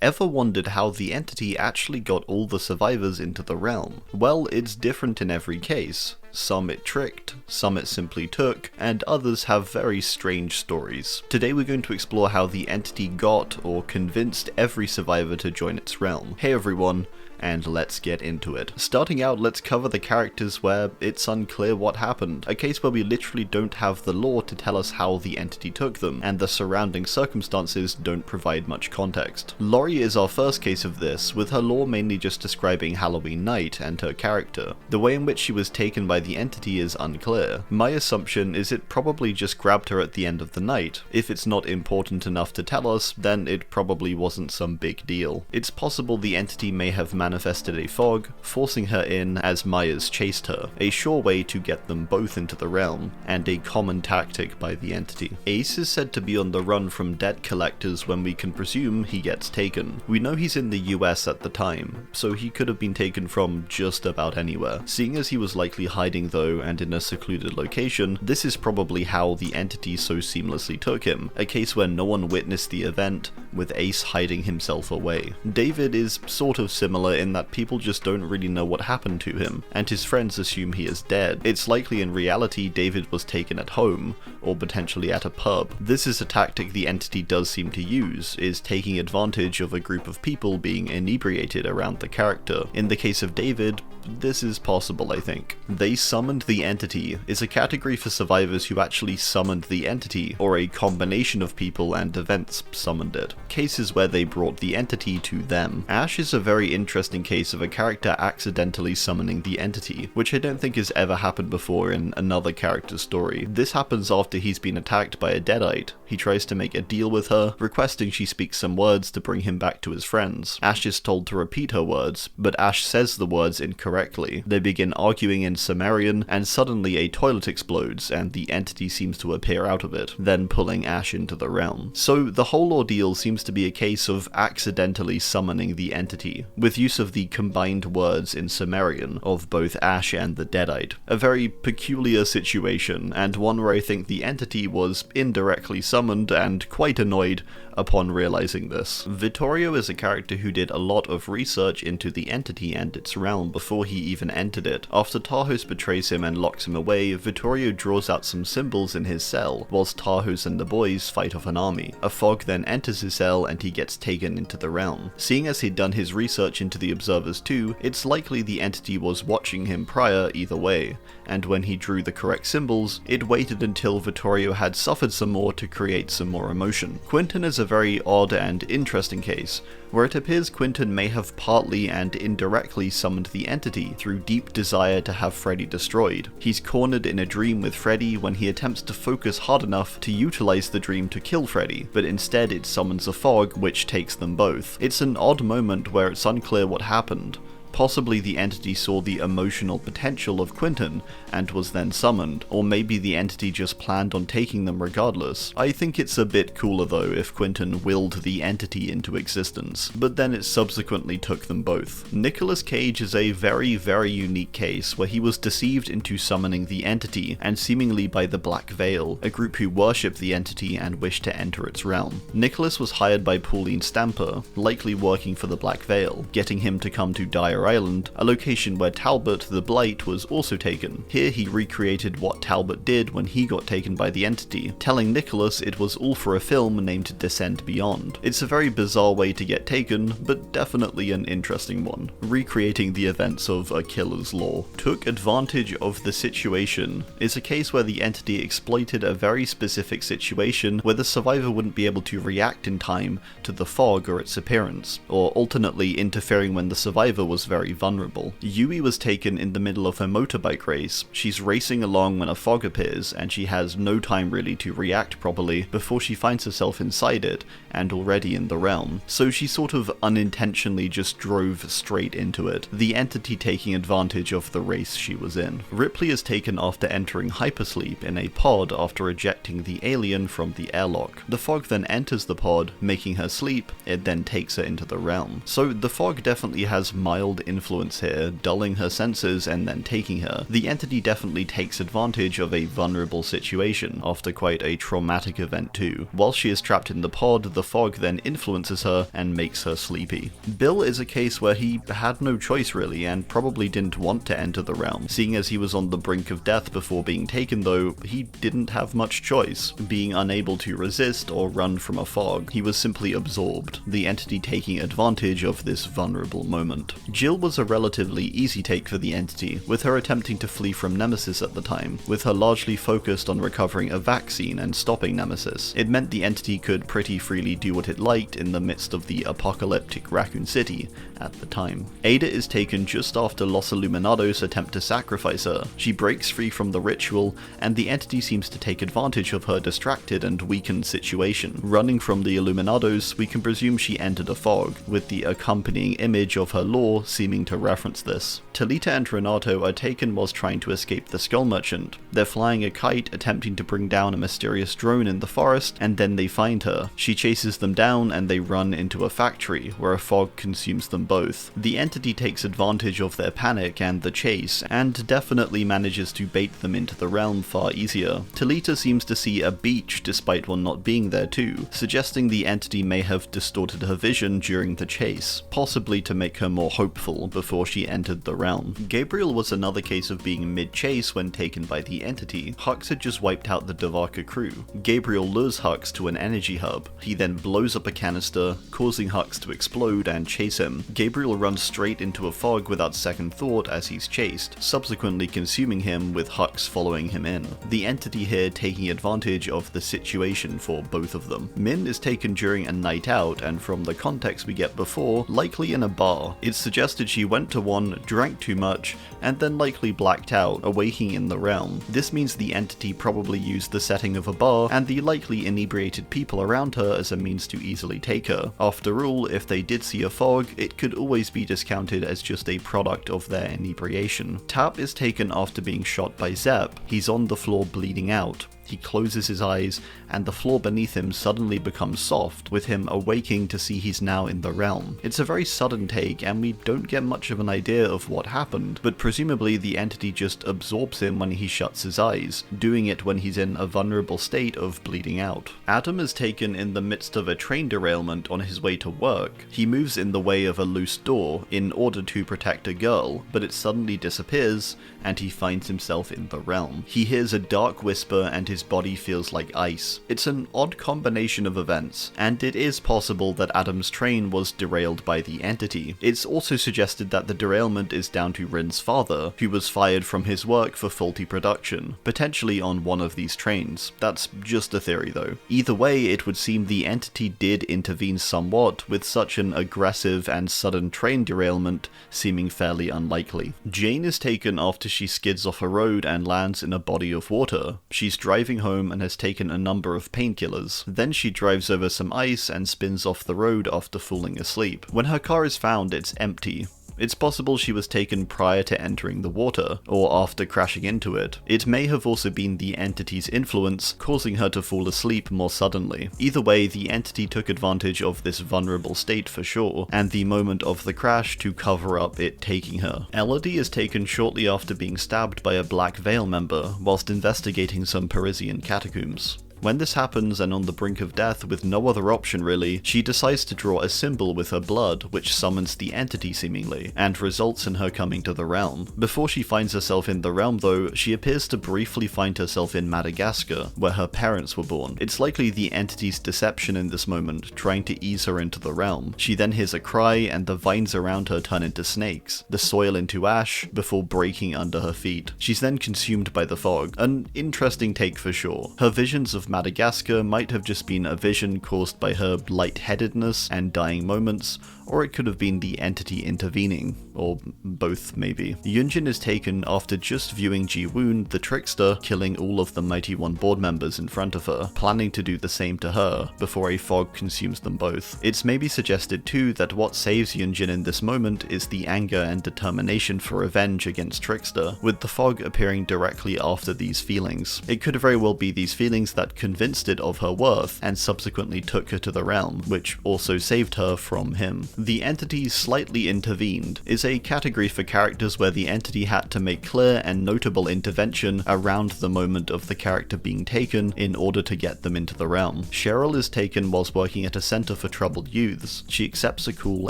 Ever wondered how the entity actually got all the survivors into the realm? Well, it's different in every case. Some it tricked, some it simply took, and others have very strange stories. Today we're going to explore how the entity got or convinced every survivor to join its realm. Hey everyone, and let's get into it. Starting out, let's cover the characters where it's unclear what happened, a case where we literally don't have the lore to tell us how the entity took them, and the surrounding circumstances don't provide much context. Laurie is our first case of this, with her lore mainly just describing Halloween night and her character. The way in which she was taken by the entity is unclear. My assumption is it probably just grabbed her at the end of the night. If it's not important enough to tell us, then it probably wasn't some big deal. It's possible the entity may have manifested a fog, forcing her in as Myers chased her, a sure way to get them both into the realm, and a common tactic by the entity. Ace is said to be on the run from debt collectors when we can presume he gets taken. We know he's in the US at the time, so he could have been taken from just about anywhere. Seeing as he was likely hiding though and in a secluded location, this is probably how the entity so seamlessly took him, a case where no one witnessed the event, with Ace hiding himself away. David is sort of similar in that people just don't really know what happened to him, and his friends assume he is dead. It's likely in reality David was taken at home, or potentially at a pub. This is a tactic the entity does seem to use, is taking advantage of a group of people being inebriated around the character. In the case of David, this is possible, I think. They summoned the entity is a category for survivors who actually summoned the entity, or a combination of people and events summoned it. Cases where they brought the entity to them. Ash is a very interesting case of a character accidentally summoning the entity, which I don't think has ever happened before in another character's story. This happens after he's been attacked by a deadite. He tries to make a deal with her, requesting she speaks some words to bring him back to his friends. Ash is told to repeat her words, but Ash says the words incorrectly. They begin arguing in Sumerian, and suddenly a toilet explodes and the entity seems to appear out of it, then pulling Ash into the realm. So the whole ordeal seems to be a case of accidentally summoning the entity, with use of the combined words in Sumerian of both Ash and the deadite. A very peculiar situation, and one where I think the entity was indirectly summoned and quite annoyed upon realizing this. Vittorio is a character who did a lot of research into the entity and its realm before he even entered it. After Tahos betrays him and locks him away, Vittorio draws out some symbols in his cell, whilst Tahos and the boys fight off an army. A fog then enters his cell and he gets taken into the realm. Seeing as he'd done his research into the observers too, it's likely the entity was watching him prior either way, and when he drew the correct symbols, it waited until Vittorio had suffered some more to create some more emotion. Quentin is a very odd and interesting case, where it appears Quentin may have partly and indirectly summoned the entity through deep desire to have Freddy destroyed. He's cornered in a dream with Freddy when he attempts to focus hard enough to utilize the dream to kill Freddy, but instead it summons a fog which takes them both. It's an odd moment where it's unclear what happened. Possibly the entity saw the emotional potential of Quentin and was then summoned, or maybe the entity just planned on taking them regardless. I think it's a bit cooler though if Quentin willed the entity into existence, but then it subsequently took them both. Nicolas Cage is a very unique case where he was deceived into summoning the entity, and seemingly by the Black Veil, a group who worship the entity and wish to enter its realm. Nicholas was hired by Pauline Stamper, likely working for the Black Veil, getting him to come to Dire Island, a location where Talbot the Blight was also taken. Here he recreated what Talbot did when he got taken by the entity, telling Nicholas it was all for a film named Descent Beyond. It's a very bizarre way to get taken, but definitely an interesting one, recreating the events of a killer's lore. Took advantage of the situation is a case where the entity exploited a very specific situation where the survivor wouldn't be able to react in time to the fog or its appearance, or alternately interfering when the survivor was very vulnerable. Yui was taken in the middle of her motorbike race. She's racing along when a fog appears, and she has no time really to react properly before she finds herself inside it, and already in the realm. So she sort of unintentionally just drove straight into it, the entity taking advantage of the race she was in. Ripley is taken after entering hypersleep in a pod after ejecting the alien from the airlock. The fog then enters the pod, making her sleep. It then takes her into the realm. So the fog definitely has mild mild influence here, dulling her senses and then taking her. The entity definitely takes advantage of a vulnerable situation, after quite a traumatic event too. While she is trapped in the pod, the fog then influences her and makes her sleepy. Bill is a case where he had no choice really, and probably didn't want to enter the realm. Seeing as he was on the brink of death before being taken though, he didn't have much choice. Being unable to resist or run from a fog, he was simply absorbed, the entity taking advantage of this vulnerable moment. Jill was a relatively easy take for the entity, with her attempting to flee from Nemesis at the time, with her largely focused on recovering a vaccine and stopping Nemesis. It meant the entity could pretty freely do what it liked in the midst of the apocalyptic Raccoon City at the time. Ada is taken just after Los Illuminados attempt to sacrifice her. She breaks free from the ritual, and the entity seems to take advantage of her distracted and weakened situation. Running from the Illuminados, we can presume she entered a fog, with the accompanying image of her lore seeming to reference this. Talita and Renato are taken whilst trying to escape the Skull Merchant. They're flying a kite, attempting to bring down a mysterious drone in the forest, and then they find her. She chases them down and they run into a factory, where a fog consumes them both. The entity takes advantage of their panic and the chase, and definitely manages to bait them into the realm far easier. Talita seems to see a beach despite one not being there too, suggesting the entity may have distorted her vision during the chase, possibly to make her more hopeful before she entered the realm. Gabriel was another case of being mid-chase when taken by the entity. Hux had just wiped out the Devaka crew. Gabriel lures Hux to an energy hub. He then blows up a canister, causing Hux to explode and chase him. Gabriel runs straight into a fog without second thought as he's chased, subsequently consuming him with Hux following him in. The entity here taking advantage of the situation for both of them. Min is taken during a night out, and from the context we get before, likely in a bar. It's suggested she went to one, drank too much, and then likely blacked out, awaking in the realm. This means the entity probably used the setting of a bar and the likely inebriated people around her as a means to easily take her. After all, if they did see a fog, it could always be discounted as just a product of their inebriation. Tap is taken after being shot by Zep. He's on the floor bleeding out. He closes his eyes, and the floor beneath him suddenly becomes soft, with him awaking to see he's now in the realm. It's a very sudden take, and we don't get much of an idea of what happened, but presumably the entity just absorbs him when he shuts his eyes, doing it when he's in a vulnerable state of bleeding out. Adam is taken in the midst of a train derailment on his way to work. He moves in the way of a loose door in order to protect a girl, but it suddenly disappears, and he finds himself in the realm. He hears a dark whisper and his body feels like ice. It's an odd combination of events, and it is possible that Adam's train was derailed by the entity. It's also suggested that the derailment is down to Rin's father, who was fired from his work for faulty production, potentially on one of these trains. That's just a theory though. Either way, it would seem the entity did intervene somewhat, with such an aggressive and sudden train derailment seeming fairly unlikely. Jane is taken after she skids off a road and lands in a body of water. She's driving home and has taken a number of painkillers. Then she drives over some ice and spins off the road after falling asleep. When her car is found, it's empty. It's possible she was taken prior to entering the water, or after crashing into it. It may have also been the entity's influence, causing her to fall asleep more suddenly. Either way, the entity took advantage of this vulnerable state for sure, and the moment of the crash to cover up it taking her. Elodie is taken shortly after being stabbed by a Black Veil member, whilst investigating some Parisian catacombs. When this happens and on the brink of death with no other option really, she decides to draw a symbol with her blood, which summons the entity seemingly, and results in her coming to the realm. Before she finds herself in the realm though, she appears to briefly find herself in Madagascar, where her parents were born. It's likely the entity's deception in this moment, trying to ease her into the realm. She then hears a cry and the vines around her turn into snakes, the soil into ash, before breaking under her feet. She's then consumed by the fog. An interesting take for sure. Her visions of Madagascar might have just been a vision caused by her lightheadedness and dying moments, or it could have been the entity intervening, or both maybe. Yunjin is taken after just viewing Ji-woon, the trickster, killing all of the Mighty One board members in front of her, planning to do the same to her, before a fog consumes them both. It's maybe suggested too that what saves Yunjin in this moment is the anger and determination for revenge against Trickster, with the fog appearing directly after these feelings. It could very well be these feelings that convinced it of her worth, and subsequently took her to the realm, which also saved her from him. The entity slightly intervened is a category for characters where the entity had to make clear and notable intervention around the moment of the character being taken in order to get them into the realm. Cheryl is taken whilst working at a center for troubled youths. She accepts a call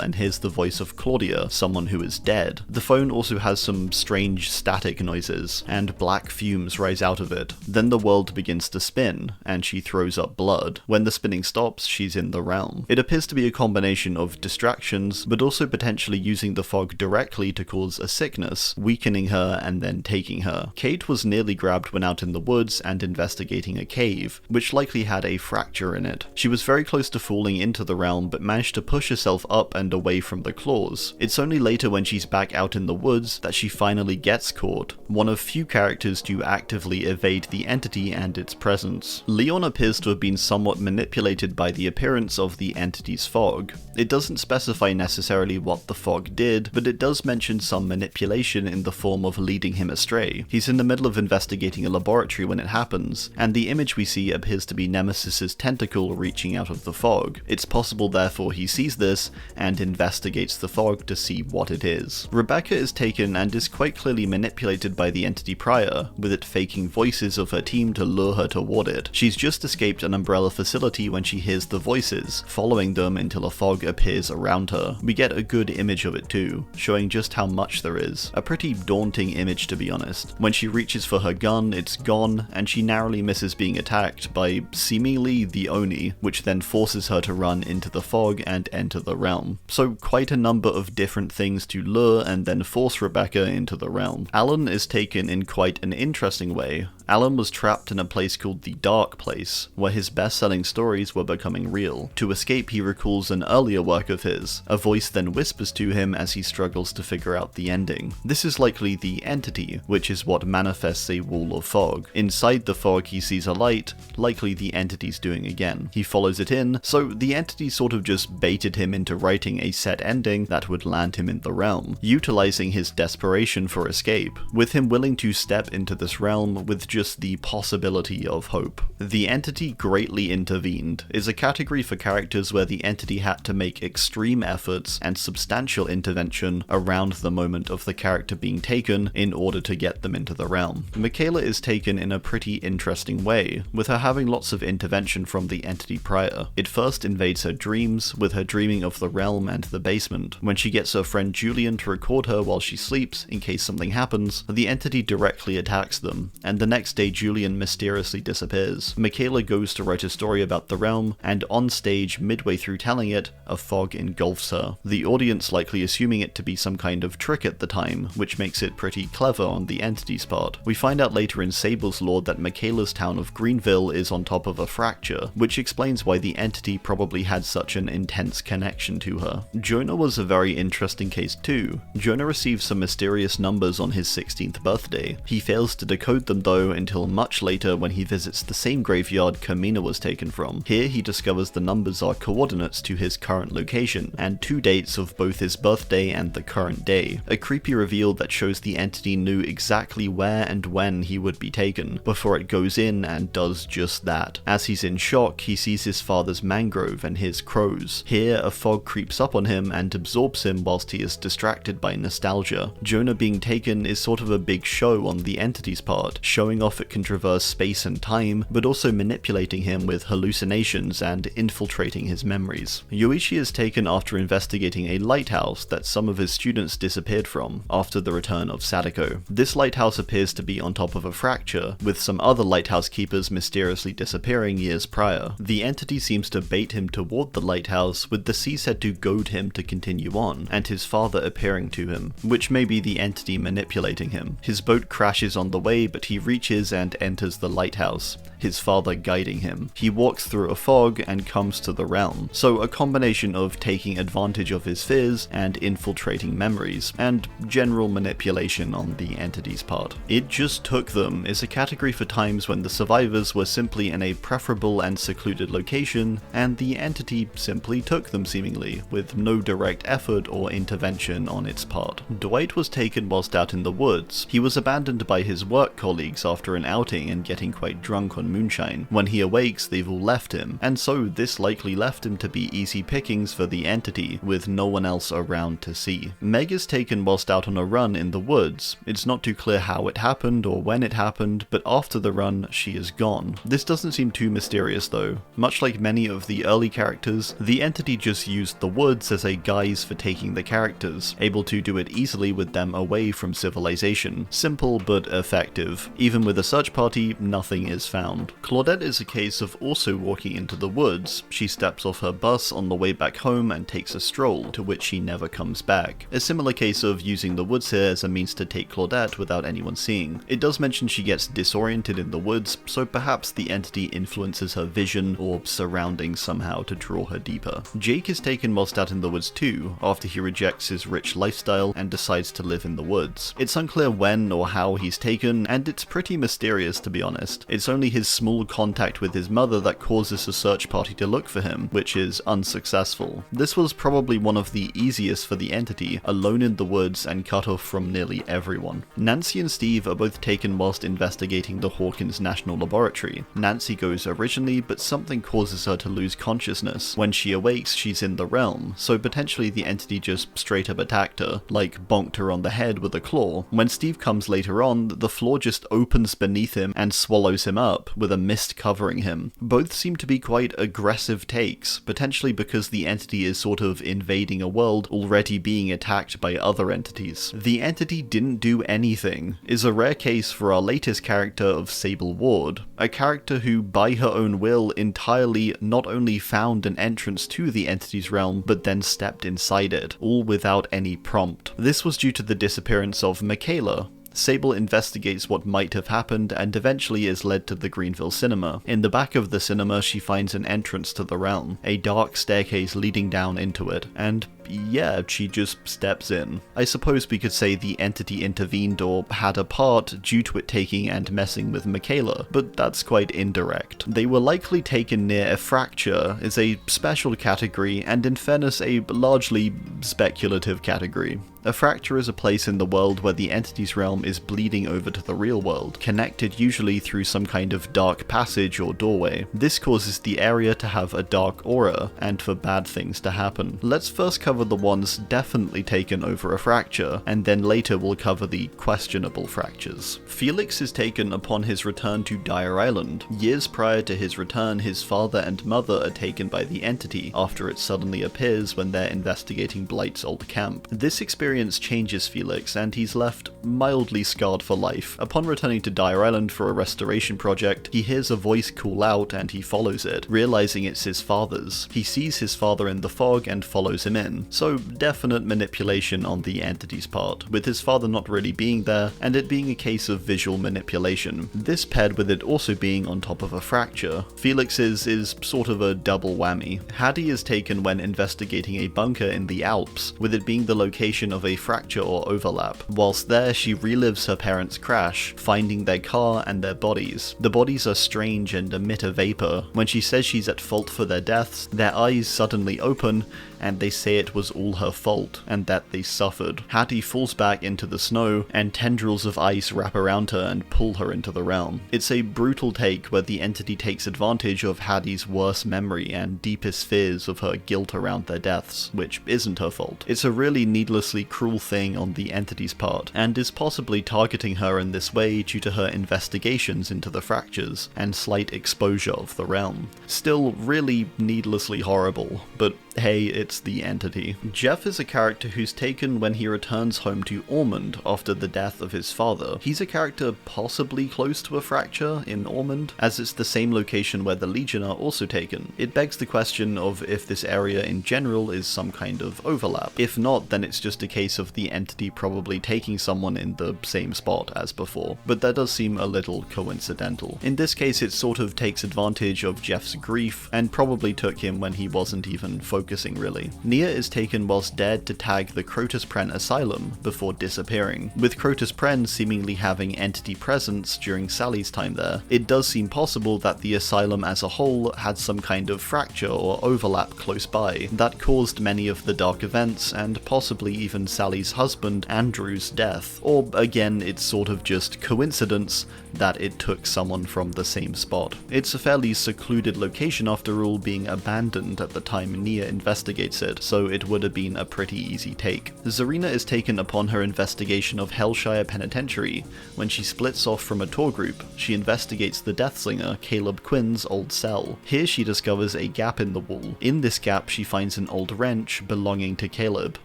and hears the voice of Claudia, someone who is dead. The phone also has some strange static noises, and black fumes rise out of it. Then the world begins to spin, and she throws up blood. When the spinning stops, she's in the realm. It appears to be a combination of distractions, but also potentially using the fog directly to cause a sickness, weakening her and then taking her. Kate was nearly grabbed when out in the woods and investigating a cave, which likely had a fracture in it. She was very close to falling into the realm, but managed to push herself up and away from the claws. It's only later when she's back out in the woods that she finally gets caught, one of few characters to actively evade the entity and its presence. Leon appears to have been somewhat manipulated by the appearance of the entity's fog. It doesn't specify necessarily what the fog did, but it does mention some manipulation in the form of leading him astray. He's in the middle of investigating a laboratory when it happens, and the image we see appears to be Nemesis's tentacle reaching out of the fog. It's possible therefore he sees this and investigates the fog to see what it is. Rebecca is taken and is quite clearly manipulated by the entity prior, with it faking voices of her team to lure her toward it. She's just escaped an umbrella facility when she hears the voices, following them until a fog appears around her. We get a good image of it too, showing just how much there is. A pretty daunting image, to be honest. When she reaches for her gun, it's gone, and she narrowly misses being attacked by seemingly the Oni, which then forces her to run into the fog and enter the realm. So quite a number of different things to lure and then force Rebecca into the realm. Alan is taken in quite an interesting way. Alan was trapped in a place called the Dark Place, where his best-selling stories were becoming real. To escape, he recalls an earlier work of his. A voice then whispers to him as he struggles to figure out the ending. This is likely the entity, which is what manifests a wall of fog. Inside the fog, he sees a light, likely the entity's doing again. He follows it in, so the entity sort of just baited him into writing a set ending that would land him in the realm, utilizing his desperation for escape, with him willing to step into this realm with just the possibility of hope. The entity greatly intervened is a category for characters where the entity had to make extreme efforts and substantial intervention around the moment of the character being taken in order to get them into the realm. Michaela is taken in a pretty interesting way, with her having lots of intervention from the entity prior. It first invades her dreams, with her dreaming of the realm and the basement. When she gets her friend Julian to record her while she sleeps, in case something happens, the entity directly attacks them, and the next day Julian mysteriously disappears. Michaela goes to write a story about the realm, and on stage, midway through telling it, a fog engulfs her. The audience likely assuming it to be some kind of trick at the time, which makes it pretty clever on the entity's part. We find out later in Sable's lore that Michaela's town of Greenville is on top of a fracture, which explains why the entity probably had such an intense connection to her. Jonah was a very interesting case too. Jonah receives some mysterious numbers on his 16th birthday. He fails to decode them though until much later when he visits the same graveyard Kamina was taken from. Here he discovers the numbers are coordinates to his current location, and 2 dates of both his birthday and the current day. A creepy reveal that shows the entity knew exactly where and when he would be taken, before it goes in and does just that. As he's in shock, he sees his father's mangrove and his crows. Here, a fog creeps up on him and absorbs him whilst he is distracted by nostalgia. Jonah being taken is sort of a big show on the entity's part, showing off it can traverse space and time, but also manipulating him with hallucinations and infiltrating his memories. Yoichi is taken after investigating a lighthouse that some of his students disappeared from after the return of Sadako. This lighthouse appears to be on top of a fracture, with some other lighthouse keepers mysteriously disappearing years prior. The entity seems to bait him toward the lighthouse, with the sea said to goad him to continue on, and his father appearing to him, which may be the entity manipulating him. His boat crashes on the way, but he reaches and enters the lighthouse, his father guiding him. He walks through a fog and comes to the realm, so a combination of taking advantage of his fears and infiltrating memories, and general manipulation on the entity's part. It Just Took Them is a category for times when the survivors were simply in a preferable and secluded location, and the entity simply took them seemingly, with no direct effort or intervention on its part. Dwight was taken whilst out in the woods. He was abandoned by his work colleagues after after an outing and getting quite drunk on moonshine. When he awakes, they've all left him, and so this likely left him to be easy pickings for the entity, with no one else around to see. Meg is taken whilst out on a run in the woods. It's not too clear how it happened or when it happened, but after the run, she is gone. This doesn't seem too mysterious though. Much like many of the early characters, the entity just used the woods as a guise for taking the characters, able to do it easily with them away from civilization. Simple but effective. Even with a search party, nothing is found. Claudette is a case of also walking into the woods. She steps off her bus on the way back home and takes a stroll, to which she never comes back. A similar case of using the woods here as a means to take Claudette without anyone seeing. It does mention she gets disoriented in the woods, so perhaps the entity influences her vision or surroundings somehow to draw her deeper. Jake is taken whilst out in the woods too, after he rejects his rich lifestyle and decides to live in the woods. It's unclear when or how he's taken, and it's pretty mysterious to be honest. It's only his small contact with his mother that causes a search party to look for him, which is unsuccessful. This was probably one of the easiest for the entity, alone in the woods and cut off from nearly everyone. Nancy and Steve are both taken whilst investigating the Hawkins National Laboratory. Nancy goes originally, but something causes her to lose consciousness. When she awakes, she's in the realm, so potentially the entity just straight up attacked her, like bonked her on the head with a claw. When Steve comes later on, the floor just opens beneath him and swallows him up, with a mist covering him. Both seem to be quite aggressive takes, potentially because the entity is sort of invading a world already being attacked by other entities. The entity didn't do anything is a rare case for our latest character of Sable Ward, a character who by her own will entirely not only found an entrance to the entity's realm, but then stepped inside it, all without any prompt. This was due to the disappearance of Michaela. Sable investigates what might have happened and eventually is led to the Greenville cinema. In the back of the cinema, she finds an entrance to the realm, a dark staircase leading down into it, and yeah, she just steps in. I suppose we could say the entity intervened or had a part due to it taking and messing with Michaela, but that's quite indirect. They were likely taken near a fracture, is a special category, and in fairness a largely speculative category. A fracture is a place in the world where the entity's realm is bleeding over to the real world, connected usually through some kind of dark passage or doorway. This causes the area to have a dark aura, and for bad things to happen. Let's first cover the ones definitely taken over a fracture, and then later we'll cover the questionable fractures. Felix is taken upon his return to Dire Island. Years prior to his return, his father and mother are taken by the entity, after it suddenly appears when they're investigating Blight's old camp. This experience changes Felix, and he's left mildly scarred for life. Upon returning to Dire Island for a restoration project, he hears a voice call out and he follows it, realizing it's his father's. He sees his father in the fog and follows him in, so definite manipulation on the entity's part, with his father not really being there, and it being a case of visual manipulation. This paired with it also being on top of a fracture. Felix's is sort of a double whammy. Hattie is taken when investigating a bunker in the Alps, with it being the location of a fracture or overlap. Whilst there, she relives her parents' crash, finding their car and their bodies. The bodies are strange and emit a vapor. When she says she's at fault for their deaths, their eyes suddenly open, and they say it was all her fault, and that they suffered. Hattie falls back into the snow, and tendrils of ice wrap around her and pull her into the realm. It's a brutal take where the entity takes advantage of Hattie's worst memory and deepest fears of her guilt around their deaths, which isn't her fault. It's a really needlessly cruel thing on the entity's part, and is possibly targeting her in this way due to her investigations into the fractures and slight exposure of the realm. Still really needlessly horrible, but hey, it's the entity. Jeff is a character who's taken when he returns home to Ormond after the death of his father. He's a character possibly close to a fracture in Ormond, as it's the same location where the Legion are also taken. It begs the question of if this area in general is some kind of overlap. If not, then it's just a case of the entity probably taking someone in the same spot as before, but that does seem a little coincidental. In this case, it sort of takes advantage of Jeff's grief, and probably took him when he wasn't even focusing really. Nia is taken whilst dared to tag the Crotus Pren Asylum before disappearing. With Crotus Pren seemingly having entity presence during Sally's time there, it does seem possible that the asylum as a whole had some kind of fracture or overlap close by that caused many of the dark events and possibly even Sally's husband Andrew's death. Or again, it's sort of just coincidence that it took someone from the same spot. It's a fairly secluded location after all, being abandoned at the time Nia investigates it, so it would have been a pretty easy take. Zarina is taken upon her investigation of Hellshire Penitentiary. When she splits off from a tour group, she investigates the Deathslinger, Caleb Quinn's old cell. Here she discovers a gap in the wall. In this gap she finds an old wrench belonging to Caleb.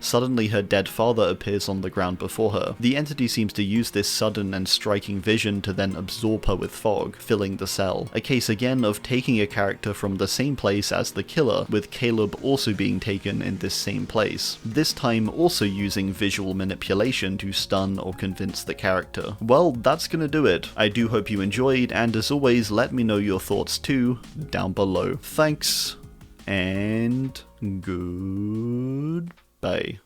Suddenly her dead father appears on the ground before her. The entity seems to use this sudden and striking vision to then absorb her with fog, filling the cell. A case again of taking a character from the same place as the killer, with Caleb also being taken in this same place. This time also using visual manipulation to stun or convince the character. Well, that's gonna do it. I do hope you enjoyed, and as always, let me know your thoughts too down below. Thanks, and goodbye.